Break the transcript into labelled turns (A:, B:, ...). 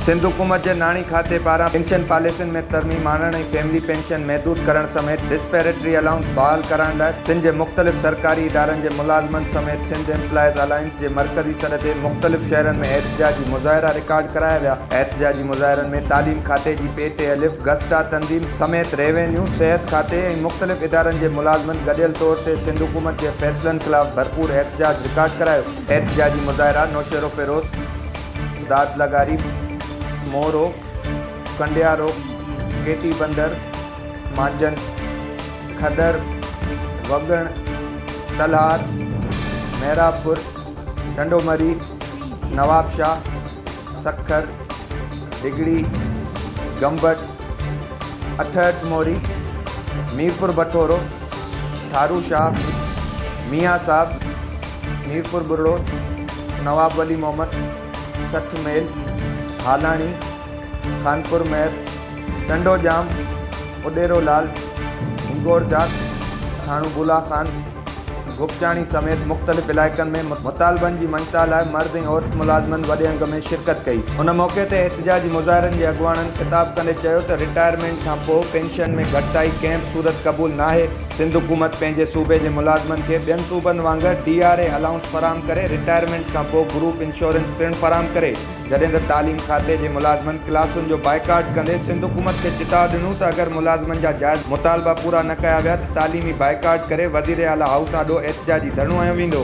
A: सिंध हुकूमत जे नाणी खाते पारां पेंशन पॉलिसियुनि में तरमीम आणण ऐं फैमिली पेंशन महदूद करण समेत डिस्पैरिटरी अलाउंस बहाल करण लाइ सिंध जे मुख़्तलिफ़ सरकारी इदारनि जे मुलाज़िमनि समेत सिंध एम्प्लॉइज़ अलायंस जे मरकज़ी सॾ ते मुख़्तलिफ़ शहरनि में एहतिजाजी मुज़ाहिरा रिकॉर्ड कराया विया। एहतिजाजी मुज़ाहिरनि में तालीम खाते जी पेटे अलिफ़ गज़टा तंज़ीम समेत रेवेन्यू सिहत खाते ऐं मुख़्तलिफ़ इदारनि जे मुलाज़िमनि गॾियल तौर ते सिंध हुकूमत जे फ़ैसिलनि ख़िलाफ़ भरपूर एहतिजाज रिकॉर्ड करायो। एहतिजाजी मुज़ाहिरा नौशेरो फ़िरोज़, दाद लगारी, मोरो, कंडियारो, केटी बंदर, माजन, खदर, वगण, तलहार, मेहरापुर, झंडोमरी, नवाबशाह, सखर, डिगड़ी, गंबट, अठहठ मोरी, मीरपुर बटोरो, थारू शाह, मियाँ साहब, मीरपुर बुरड़ो, नवाब वली मोहम्मद, सठ मेल, हालाणी, खानपुर महर, टंडो जाम, उडेरो लाल, हिंगोर जात, थाणू बुला खान, गुपचाणी समेत मुख़्तलिफ़ इलाइक़नि में मुतालबनि जी मंशा लाइ मर्द ऐं औरत मुलाज़िमनि वॾे अंग में शिरकत कई। उन मौक़े ते एहतिजाजी मुज़ाहिरनि जे अॻुवाणनि ख़िताब कंदे चयो त रिटायरमेंट खां पोइ पेंशन में घटिताई कंहिं बि सूरत क़बूल नाहे। सिंध हुकूमत पंहिंजे सूबे जे मुलाज़िमनि खे ॿियनि सूबनि वांगुरु DRA अलाउंस फ़राहम करे रिटायरमेंट खां पोइ ग्रुप इंश्योरेंस पिणु फ़राहम करे। जॾहिं त तालीम खाते जे मुलाज़िमनि क्लासुनि जो बाइकाट कंदे सिंध हुकूमत खे चिताव ॾिनो त अगरि मुलाज़िमनि जा जाइज़ मुतालबा पूरा न कया विया त तालीमी बाइकाट करे वज़ीर आला हाउस आॾो एहतिजाजी धरणो हंयो वेंदो।